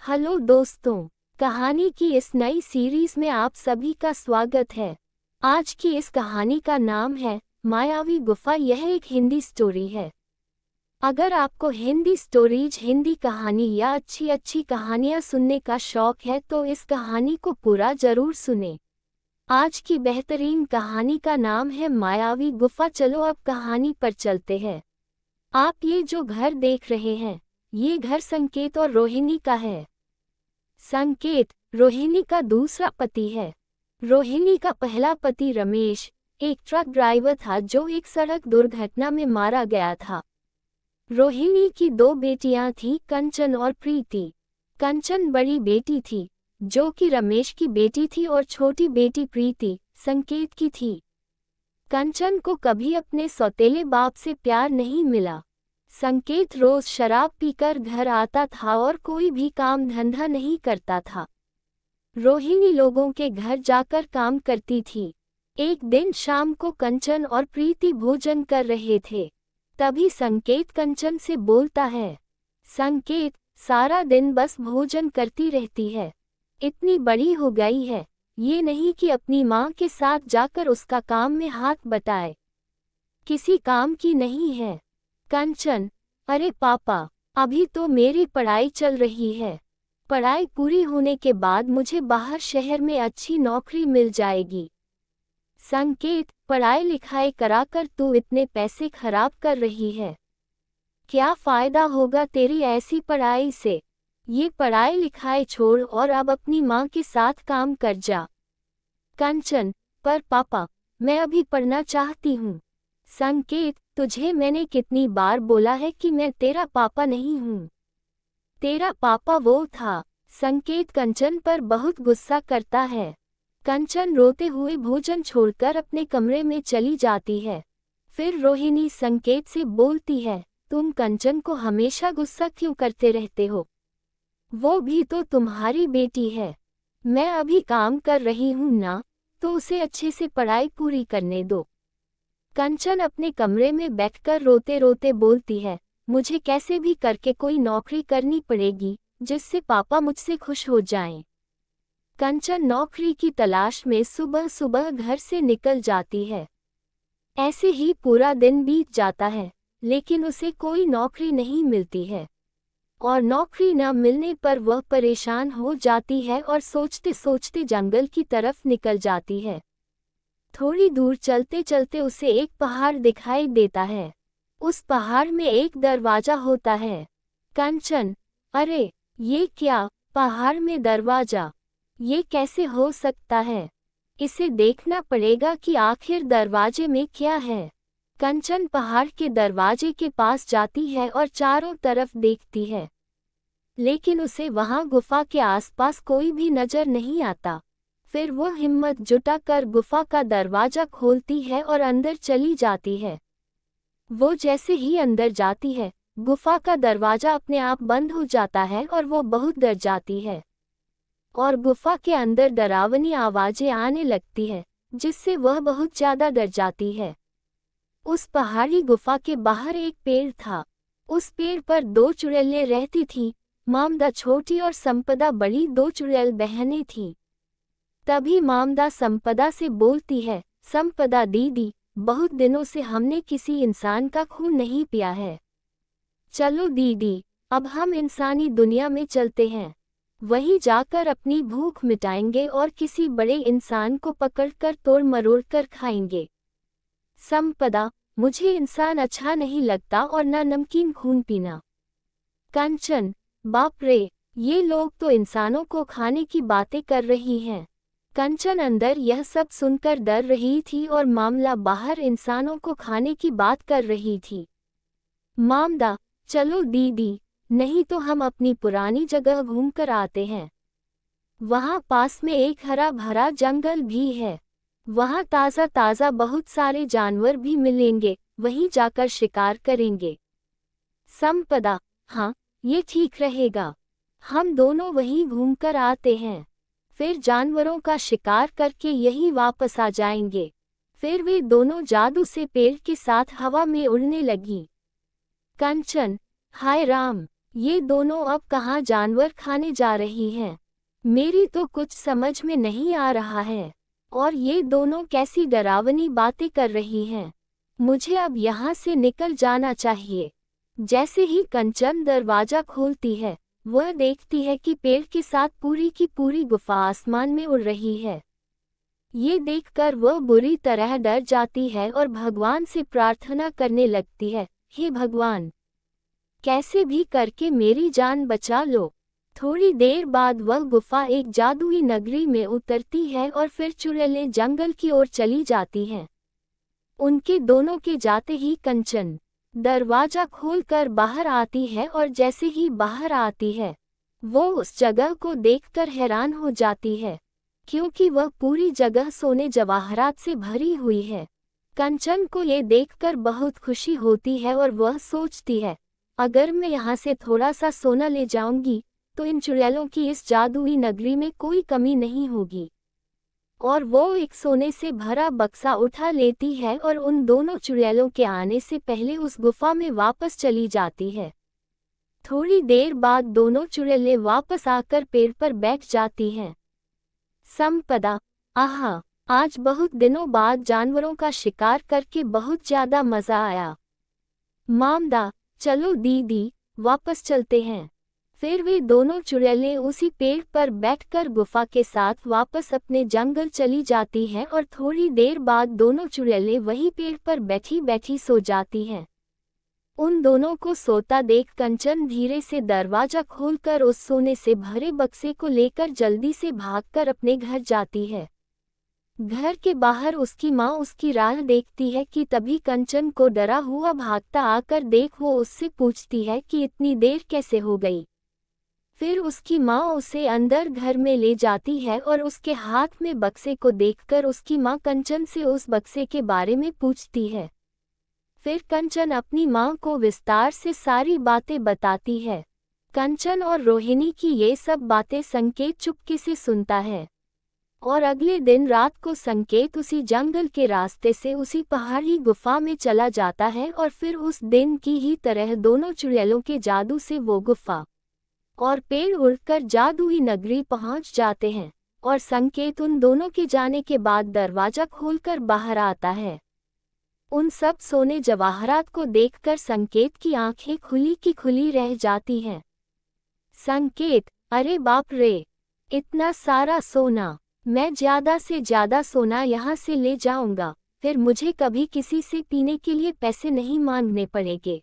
Hello दोस्तों, कहानी की इस नई सीरीज में आप सभी का स्वागत है। आज की इस कहानी का नाम है मायावी गुफा। यह एक हिंदी स्टोरी है। अगर आपको हिंदी स्टोरीज, हिंदी कहानी या अच्छी अच्छी कहानियां सुनने का शौक है तो इस कहानी को पूरा जरूर सुने। आज की बेहतरीन कहानी का नाम है मायावी गुफा। चलो अब कहानी पर चलते हैं। आप ये जो घर देख रहे हैं, ये घर संकेत और रोहिणी का है। संकेत रोहिणी का दूसरा पति है। रोहिणी का पहला पति रमेश एक ट्रक ड्राइवर था जो एक सड़क दुर्घटना में मारा गया था। रोहिणी की दो बेटियां थीं, कंचन और प्रीति। कंचन बड़ी बेटी थी जो कि रमेश की बेटी थी और छोटी बेटी प्रीति संकेत की थी। कंचन को कभी अपने सौतेले बाप से प्यार नहीं मिला। संकेत रोज शराब पीकर घर आता था और कोई भी काम धंधा नहीं करता था। रोहिणी लोगों के घर जाकर काम करती थी। एक दिन शाम को कंचन और प्रीति भोजन कर रहे थे। तभी संकेत कंचन से बोलता है, संकेत, सारा दिन बस भोजन करती रहती है। इतनी बड़ी हो गई है, ये नहीं कि अपनी माँ के साथ जाकर उसका काम में हाथ बटाए। किसी काम की नहीं है। कंचन, अरे पापा, अभी तो मेरी पढ़ाई चल रही है। पढ़ाई पूरी होने के बाद मुझे बाहर शहर में अच्छी नौकरी मिल जाएगी। संकेत, पढ़ाई लिखाई कराकर तू इतने पैसे खराब कर रही है। क्या फायदा होगा तेरी ऐसी पढ़ाई से? ये पढ़ाई लिखाई छोड़ और अब अपनी माँ के साथ काम कर जा। कंचन, पर पापा, मैं अभी पढ़ना चाहती हूँ। संकेत, तुझे मैंने कितनी बार बोला है कि मैं तेरा पापा नहीं हूँ। तेरा पापा वो था। संकेत कंचन पर बहुत गुस्सा करता है। कंचन रोते हुए भोजन छोड़कर अपने कमरे में चली जाती है। फिर रोहिणी संकेत से बोलती है, तुम कंचन को हमेशा गुस्सा क्यों करते रहते हो? वो भी तो तुम्हारी बेटी है। मैं अभी काम कर रही हूँ ना, तो उसे अच्छे से पढ़ाई पूरी करने दो। कंचन अपने कमरे में बैठकर रोते रोते बोलती है, मुझे कैसे भी करके कोई नौकरी करनी पड़ेगी जिससे पापा मुझसे खुश हो जाएं। कंचन नौकरी की तलाश में सुबह सुबह घर से निकल जाती है। ऐसे ही पूरा दिन बीत जाता है, लेकिन उसे कोई नौकरी नहीं मिलती है। और नौकरी न मिलने पर वह परेशान हो जाती है और सोचते सोचते जंगल की तरफ निकल जाती है। थोड़ी दूर चलते चलते उसे एक पहाड़ दिखाई देता है। उस पहाड़ में एक दरवाजा होता है। कंचन, अरे ये क्या, पहाड़ में दरवाजा, ये कैसे हो सकता है? इसे देखना पड़ेगा कि आखिर दरवाजे में क्या है। कंचन पहाड़ के दरवाजे के पास जाती है और चारों तरफ देखती है, लेकिन उसे वहां गुफा के आसपास कोई भी नजर नहीं आता। फिर वो हिम्मत जुटाकर गुफा का दरवाजा खोलती है और अंदर चली जाती है। वो जैसे ही अंदर जाती है, गुफा का दरवाजा अपने आप बंद हो जाता है और वो बहुत डर जाती है। और गुफा के अंदर डरावनी आवाजें आने लगती है, जिससे वह बहुत ज्यादा डर जाती है। उस पहाड़ी गुफा के बाहर एक पेड़ था। उस पेड़ पर दो चुड़ैलें रहती थीं, मामदा छोटी और संपदा बड़ी, दो चुड़ैल बहनें थीं। तभी मामदा संपदा से बोलती है, संपदा दीदी, बहुत दिनों से हमने किसी इंसान का खून नहीं पिया है। चलो दीदी, अब हम इंसानी दुनिया में चलते हैं। वहीं जाकर अपनी भूख मिटाएंगे और किसी बड़े इंसान को पकड़कर तोड़ मरोड़ कर खाएंगे। संपदा, मुझे इंसान अच्छा नहीं लगता और न नमकीन खून पीना। कंचन, बाप रे, ये लोग तो इंसानों को खाने की बातें कर रही हैं। कंचन अंदर यह सब सुनकर डर रही थी और मामला बाहर इंसानों को खाने की बात कर रही थी। मामदा, चलो दीदी, नहीं तो हम अपनी पुरानी जगह घूमकर आते हैं। वहाँ पास में एक हरा भरा जंगल भी है। वहाँ ताज़ा ताज़ा बहुत सारे जानवर भी मिलेंगे, वहीं जाकर शिकार करेंगे। संपदा, हाँ, ये ठीक रहेगा। हम दोनों वहीं घूमकर आते हैं, फिर जानवरों का शिकार करके यहीं वापस आ जाएंगे। फिर वे दोनों जादू से पेड़ के साथ हवा में उड़ने लगी। कंचन, हाय राम, ये दोनों अब कहाँ जानवर खाने जा रही हैं? मेरी तो कुछ समझ में नहीं आ रहा है। और ये दोनों कैसी डरावनी बातें कर रही हैं? मुझे अब यहाँ से निकल जाना चाहिए। जैसे ही कंचन दरवाजा खोलती है, वह देखती है कि पेड़ के साथ पूरी की पूरी गुफा आसमान में उड़ रही है। ये देखकर वह बुरी तरह डर जाती है और भगवान से प्रार्थना करने लगती है, हे भगवान, कैसे भी करके मेरी जान बचा लो। थोड़ी देर बाद वह गुफा एक जादुई नगरी में उतरती है और फिर चुड़ैलें जंगल की ओर चली जाती हैं। उनके दोनों के जाते ही कंचन दरवाजा खोलकर बाहर आती है और जैसे ही बाहर आती है, वो उस जगह को देखकर हैरान हो जाती है, क्योंकि वह पूरी जगह सोने जवाहरात से भरी हुई है। कंचन को ये देखकर बहुत खुशी होती है और वह सोचती है, अगर मैं यहाँ से थोड़ा सा सोना ले जाऊंगी तो इन चुड़ैलों की इस जादुई नगरी में कोई कमी नहीं होगी। और वो एक सोने से भरा बक्सा उठा लेती है और उन दोनों चुड़ैलों के आने से पहले उस गुफा में वापस चली जाती है। थोड़ी देर बाद दोनों चुड़ैलें वापस आकर पेड़ पर बैठ जाती हैं। संपदा, आहा, आज बहुत दिनों बाद जानवरों का शिकार करके बहुत ज्यादा मजा आया। मामदा, चलो दीदी, वापस चलते हैं। फिर वे दोनों चुड़ैलें उसी पेड़ पर बैठकर गुफा के साथ वापस अपने जंगल चली जाती हैं और थोड़ी देर बाद दोनों चुड़ैलें वही पेड़ पर बैठी बैठी सो जाती हैं। उन दोनों को सोता देख कंचन धीरे से दरवाजा खोलकर उस सोने से भरे बक्से को लेकर जल्दी से भागकर अपने घर जाती है। घर के बाहर उसकी माँ उसकी राह देखती है कि तभी कंचन को डरा हुआ भागता आकर देख वो उससे पूछती है कि इतनी देर कैसे हो गई। फिर उसकी माँ उसे अंदर घर में ले जाती है और उसके हाथ में बक्से को देखकर उसकी माँ कंचन से उस बक्से के बारे में पूछती है। फिर कंचन अपनी माँ को विस्तार से सारी बातें बताती है। कंचन और रोहिणी की ये सब बातें संकेत चुपके से सुनता है। और अगले दिन रात को संकेत उसी जंगल के रास्ते से उसी पहाड़ी गुफा में चला जाता है और फिर उस दिन की ही तरह दोनों चुड़ैलों के जादू से वो गुफा और पेड़ उड़कर जादुई नगरी पहुंच जाते हैं। और संकेत उन दोनों के जाने के बाद दरवाजा खोलकर बाहर आता है। उन सब सोने जवाहरात को देखकर संकेत की आंखें खुली की खुली रह जाती हैं। संकेत, अरे बाप रे, इतना सारा सोना, मैं ज्यादा से ज्यादा सोना यहाँ से ले जाऊंगा, फिर मुझे कभी किसी से पीने के लिए पैसे नहीं मांगने पड़ेंगे।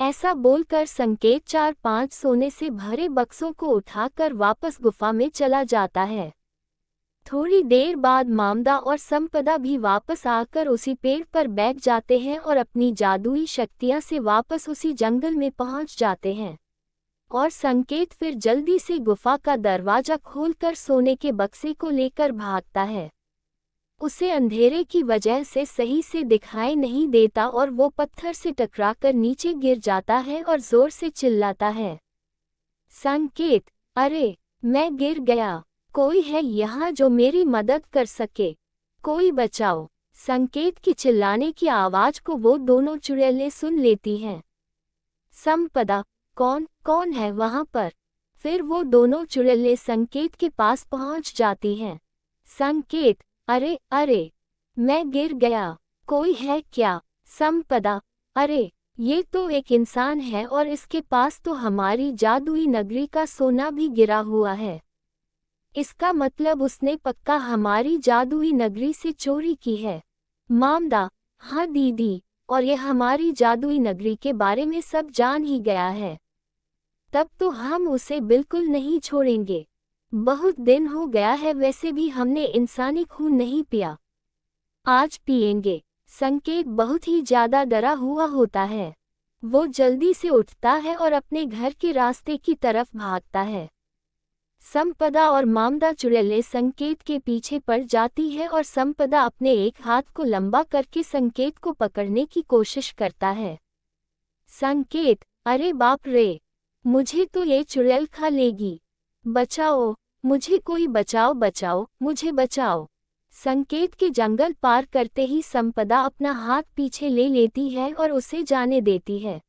ऐसा बोलकर संकेत 4-5 सोने से भरे बक्सों को उठाकर वापस गुफा में चला जाता है। थोड़ी देर बाद मामदा और संपदा भी वापस आकर उसी पेड़ पर बैठ जाते हैं और अपनी जादुई शक्तियां से वापस उसी जंगल में पहुंच जाते हैं। और संकेत फिर जल्दी से गुफा का दरवाजा खोलकर सोने के बक्से को लेकर भागता है। उसे अंधेरे की वजह से सही से दिखाई नहीं देता और वो पत्थर से टकराकर नीचे गिर जाता है और जोर से चिल्लाता है, संकेत, अरे, मैं गिर गया, कोई है यहाँ जो मेरी मदद कर सके, कोई बचाओ। संकेत की चिल्लाने की आवाज को वो दोनों चुड़ैलें सुन लेती हैं। संपदा, कौन है वहाँ पर? फिर वो दोनों चुड़ैलें संकेत के पास पहुँच जाती हैं। संकेत, अरे, मैं गिर गया, कोई है क्या? संपदा, अरे, ये तो एक इंसान है और इसके पास तो हमारी जादुई नगरी का सोना भी गिरा हुआ है। इसका मतलब उसने पक्का हमारी जादुई नगरी से चोरी की है। मामदा, हाँ दीदी, और ये हमारी जादुई नगरी के बारे में सब जान ही गया है। तब तो हम उसे बिल्कुल नहीं छोड़ेंगे। बहुत दिन हो गया है, वैसे भी हमने इंसानी खून नहीं पिया, आज पिएंगे। संकेत बहुत ही ज्यादा डरा हुआ होता है। वो जल्दी से उठता है और अपने घर के रास्ते की तरफ भागता है। संपदा और मामदा चुड़ैलें संकेत के पीछे पड़ जाती है और संपदा अपने एक हाथ को लंबा करके संकेत को पकड़ने की कोशिश करता है। संकेत, अरे बाप रे, मुझे तो ये चुड़ैल खा लेगी, बचाओ मुझे, कोई बचाओ, मुझे बचाओ। संकेत के जंगल पार करते ही संपदा अपना हाथ पीछे ले लेती है और उसे जाने देती है।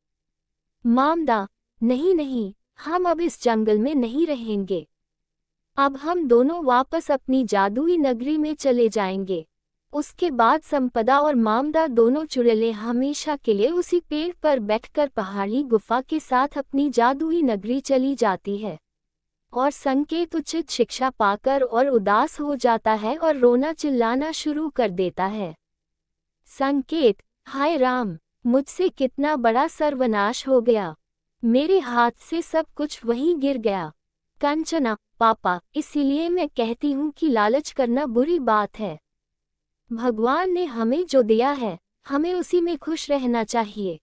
मामदा, नहीं नहीं, हम अब इस जंगल में नहीं रहेंगे। अब हम दोनों वापस अपनी जादुई नगरी में चले जाएंगे। उसके बाद संपदा और मामदा दोनों चुड़ैलें हमेशा के लिए उसी पेड़ पर बैठकर पहाड़ी गुफा के साथ अपनी जादुई नगरी चली जाती है। और संकेत उचित शिक्षा पाकर और उदास हो जाता है और रोना चिल्लाना शुरू कर देता है। संकेत, हाय राम, मुझसे कितना बड़ा सर्वनाश हो गया। मेरे हाथ से सब कुछ वहीं गिर गया। कंचना, पापा, इसीलिए मैं कहती हूँ कि लालच करना बुरी बात है। भगवान ने हमें जो दिया है, हमें उसी में खुश रहना चाहिए।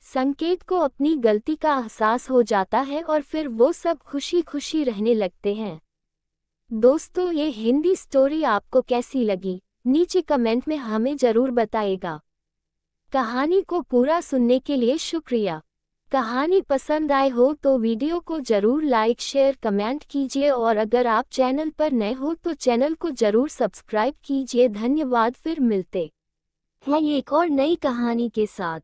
संकेत को अपनी गलती का एहसास हो जाता है और फिर वो सब खुशी खुशी रहने लगते हैं। दोस्तों, ये हिंदी स्टोरी आपको कैसी लगी, नीचे कमेंट में हमें ज़रूर बताइएगा। कहानी को पूरा सुनने के लिए शुक्रिया। कहानी पसंद आए हो तो वीडियो को जरूर लाइक शेयर कमेंट कीजिए और अगर आप चैनल पर नए हो तो चैनल को जरूर सब्सक्राइब कीजिए। धन्यवाद। फिर मिलते हैं एक और नई कहानी के साथ।